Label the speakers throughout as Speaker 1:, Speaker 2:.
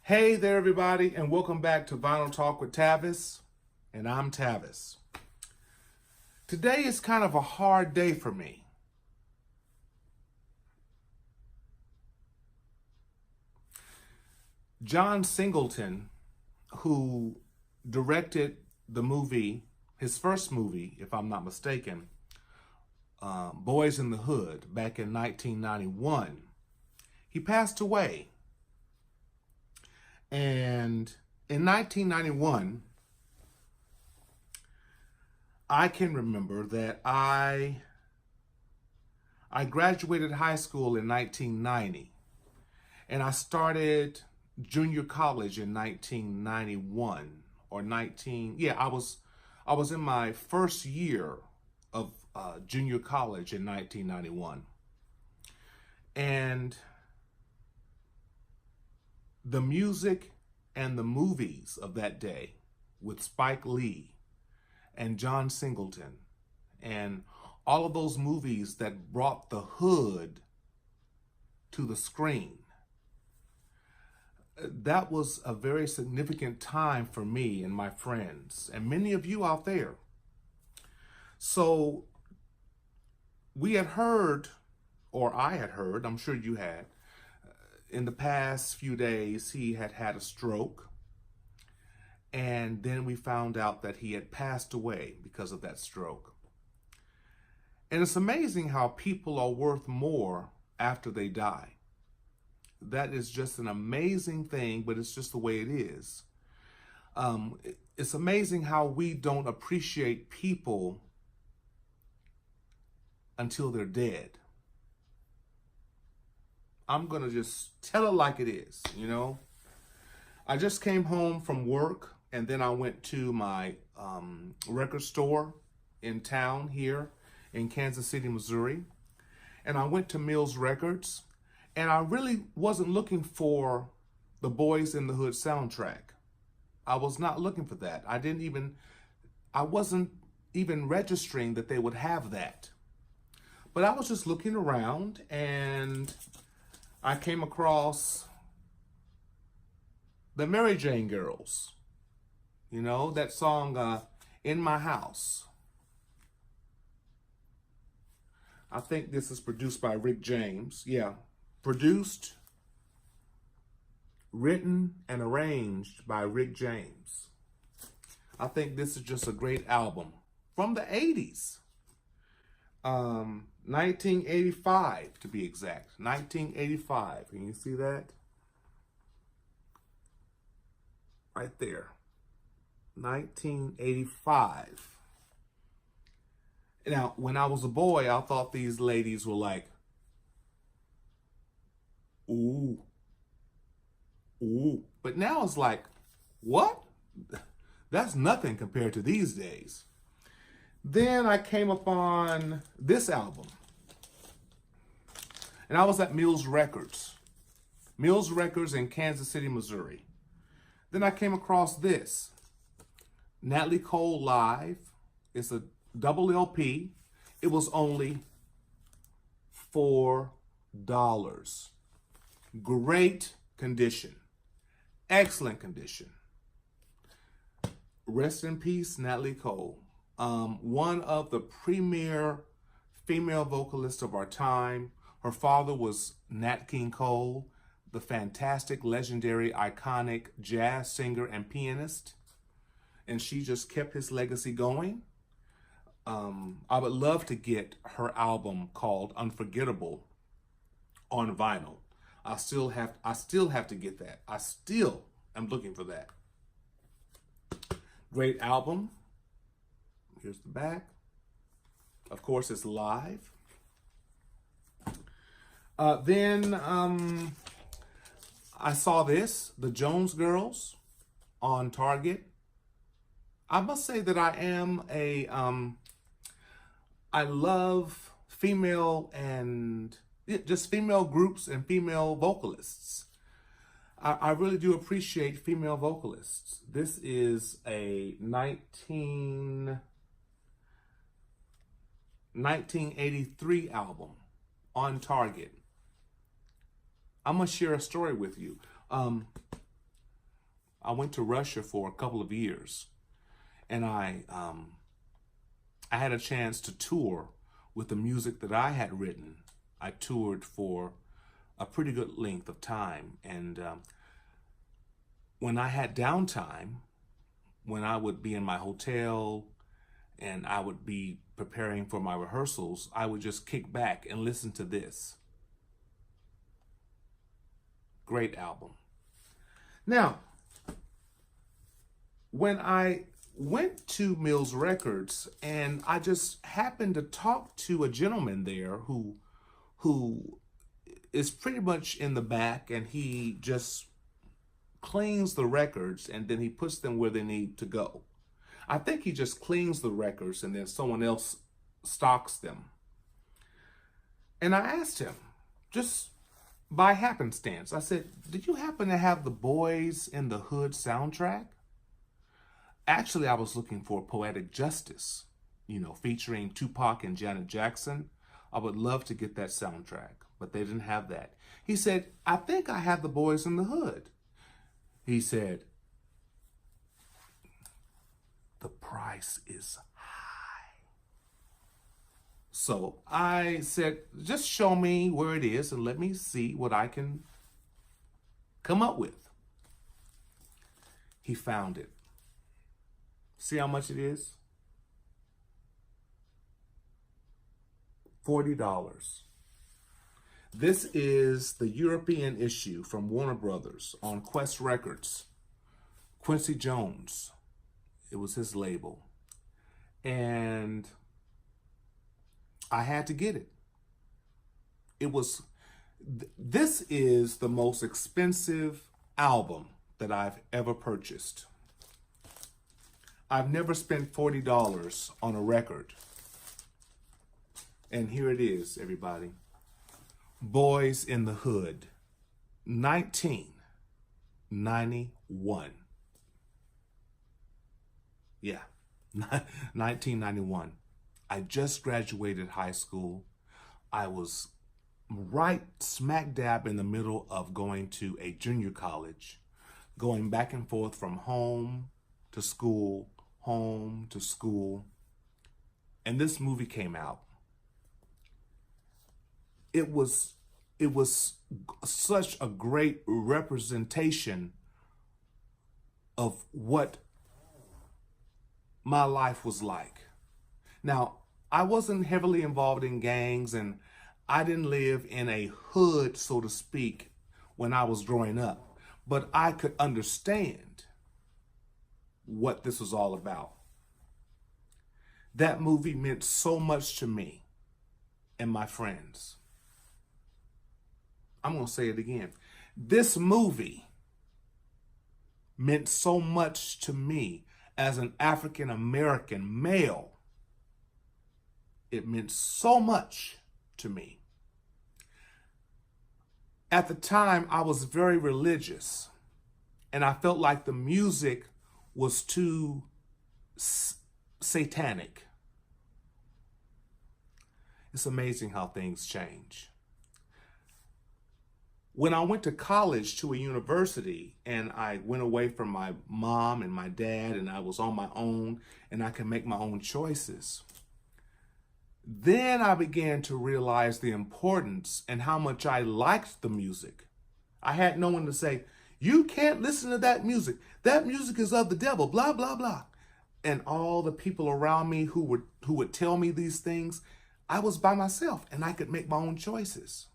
Speaker 1: Hey there, everybody, and welcome back to Vinyl Talk with Tavis, and I'm Tavis. Today is kind of a hard day for me. John Singleton, who directed the movie, his first movie, if I'm not mistaken, Boyz in the Hood, back in 1991, he passed away. And in 1991, I can remember that I graduated high school in 1990, and I started junior college in 1991 or 19. Yeah, I was in my first year of junior college in 1991, and the music and the movies of that day with Spike Lee and John Singleton and all of those movies that brought the hood to the screen, that was a very significant time for me and my friends and many of you out there. So we had heard, or I had heard, I'm sure you had, in the past few days, he had had a stroke, and then we found out that he had passed away because of that stroke. And it's amazing how people are worth more after they die. That is just an amazing thing, but it's just the way it is. It's amazing how we don't appreciate people until they're dead. I'm going to just tell it like it is, you know. I just came home from work, and then I went to my record store in town here in Kansas City, Missouri. And I went to Mills Records, and I really wasn't looking for the Boyz in the Hood soundtrack. I was not looking for that. I wasn't even registering that they would have that. But I was just looking around, and I came across the Mary Jane Girls. You know, that song, In My House. I think this is produced by Rick James. Yeah, produced, written, and arranged by Rick James. I think this is just a great album from the 80s. 1985 to be exact. 1985. Can you see that? Right there. 1985. Now, when I was a boy, I thought these ladies were like, ooh, ooh. But now it's like, what? That's nothing compared to these days. Then I came upon this album, and I was at Mills Records in Kansas City, Missouri. Then I came across this, Nat Lee Cole Live. It's a double LP. It was only $4. Great condition, excellent condition. Rest in peace, Nat Lee Cole. One of the premier female vocalists of our time. Her father was Nat King Cole, the fantastic, legendary, iconic jazz singer and pianist. And she just kept his legacy going. I would love to get her album called Unforgettable on vinyl. I still have to get that. I still am looking for that. Great album. Here's the back. Of course, it's live. Then I saw this, the Jones Girls on Target. I must say that I love female and just female groups and female vocalists. I really do appreciate female vocalists. This is a 1983 album on Target. I'm going to share a story with you. I went to Russia for a couple of years, and I had a chance to tour with the music that I had written. I toured for a pretty good length of time, and when I had downtime, when I would be in my hotel and I would be preparing for my rehearsals, I would just kick back and listen to this. Great album. Now, when I went to Mills Records and I just happened to talk to a gentleman there who is pretty much in the back, and he just cleans the records and then he puts them where they need to go. I think he just cleans the records and then someone else stocks them. And I asked him, just by happenstance, I said, did you happen to have the Boyz in the Hood soundtrack? Actually, I was looking for Poetic Justice, featuring Tupac and Janet Jackson. I would love to get that soundtrack, but they didn't have that. He said, I think I have the Boyz in the Hood. He said, the price is high. So I said, just show me where it is and let me see what I can come up with. He found it. See how much it is? $40. This is the European issue from Warner Brothers on Quest Records. Quincy Jones, it was his label. And I had to get it. This is the most expensive album that I've ever purchased. I've never spent $40 on a record. And here it is, everybody. Boyz in the Hood, 1991. Yeah, 1991. I just graduated high school. I was right smack dab in the middle of going to a junior college, going back and forth from home to school, home to school. And this movie came out. It was such a great representation of what my life was like. Now, I wasn't heavily involved in gangs, and I didn't live in a hood, so to speak, when I was growing up, but I could understand what this was all about. That movie meant so much to me and my friends. I'm going to say it again. This movie meant so much to me as an African American male. It meant so much to me. At the time, I was very religious, and I felt like the music was too satanic. It's amazing how things change. When I went to college, to a university, and I went away from my mom and my dad, and I was on my own, and I could make my own choices, then I began to realize the importance and how much I liked the music. I had no one to say, you can't listen to that music. That music is of the devil, blah, blah, blah. And all the people around me who would tell me these things, I was by myself, and I could make my own choices.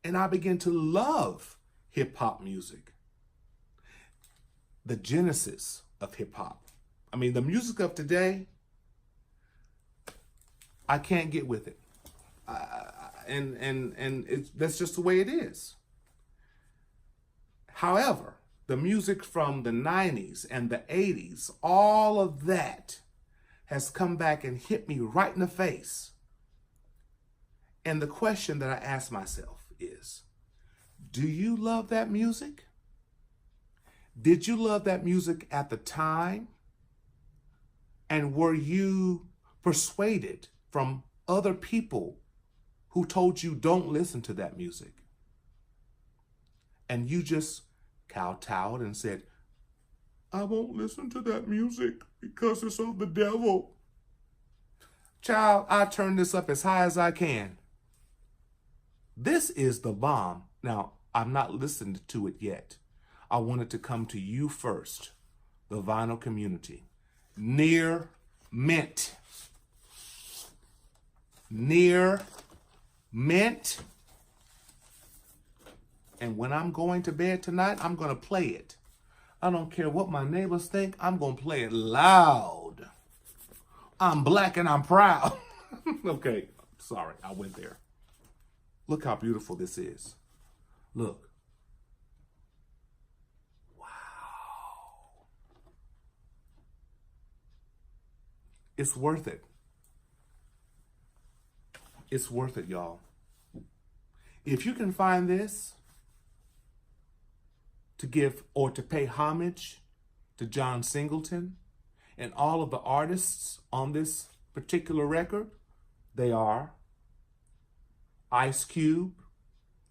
Speaker 1: And I began to love hip-hop music. The genesis of hip-hop. I mean, the music of today, I can't get with it. That's just the way it is. However, the music from the 90s and the 80s, all of that has come back and hit me right in the face. And the question that I ask myself is, do you love that music? Did you love that music at the time? And were you persuaded from other people who told you don't listen to that music? And you just kowtowed and said, "I won't listen to that music because it's of the devil." Child, I turn this up as high as I can. This is the bomb. Now, I've not listened to it yet. I wanted to come to you first, the vinyl community. Near mint. Near mint. And when I'm going to bed tonight, I'm going to play it. I don't care what my neighbors think. I'm going to play it loud. I'm black and I'm proud. Okay, sorry, I went there. Look how beautiful this is. Look. Wow. It's worth it. It's worth it, y'all. If you can find this to give or to pay homage to John Singleton and all of the artists on this particular record, they are Ice Cube,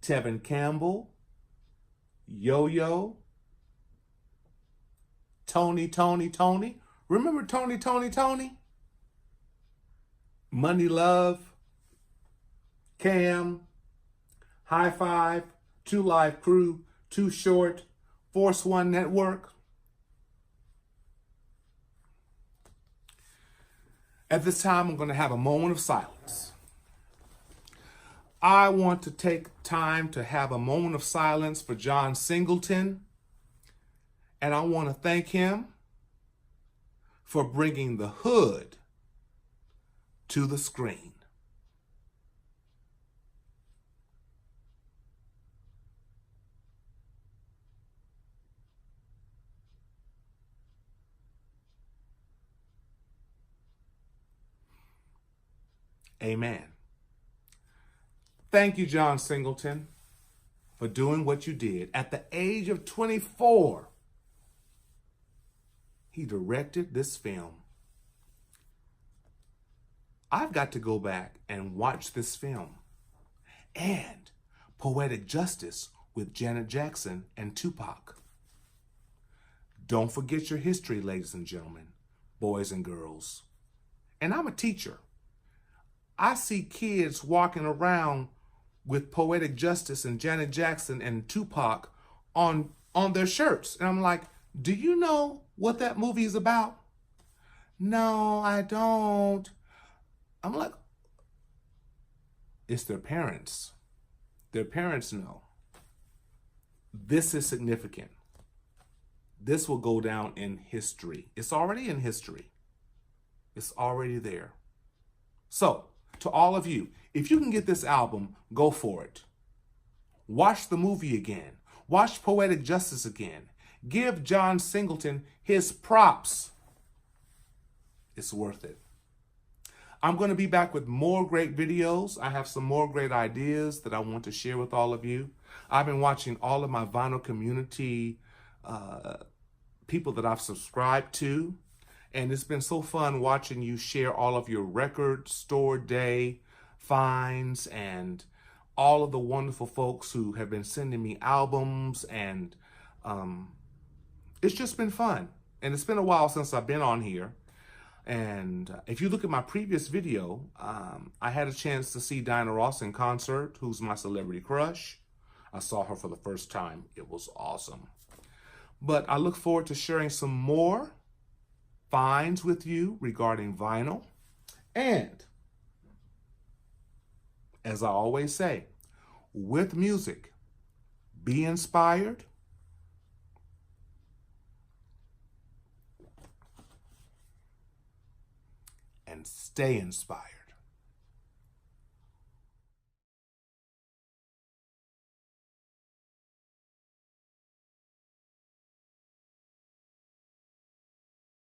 Speaker 1: Tevin Campbell, Yo-Yo, Tony. Remember Tony? Money Love, Cam, High Five, 2 Live Crew, Too Short, Force One Network. At this time, I'm going to have a moment of silence. I want to take time to have a moment of silence for John Singleton, and I want to thank him for bringing the hood to the screen. Amen. Thank you, John Singleton, for doing what you did. At the age of 24, he directed this film. I've got to go back and watch this film. And Poetic Justice with Janet Jackson and Tupac. Don't forget your history, ladies and gentlemen, boys and girls. And I'm a teacher. I see kids walking around with Poetic Justice and Janet Jackson and Tupac on their shirts. And I'm like, do you know what that movie is about? No, I don't. I'm like, it's their parents. Their parents know. This is significant. This will go down in history. It's already in history. It's already there. So, to all of you, if you can get this album, go for it. Watch the movie again. Watch Poetic Justice again. Give John Singleton his props. It's worth it. I'm going to be back with more great videos. I have some more great ideas that I want to share with all of you. I've been watching all of my vinyl community people that I've subscribed to. And it's been so fun watching you share all of your record store day finds and all of the wonderful folks who have been sending me albums. And it's just been fun. And it's been a while since I've been on here. And if you look at my previous video, I had a chance to see Diana Ross in concert, who's my celebrity crush. I saw her for the first time. It was awesome. But I look forward to sharing some more finds with you regarding vinyl. And as I always say, with music, be inspired and stay inspired.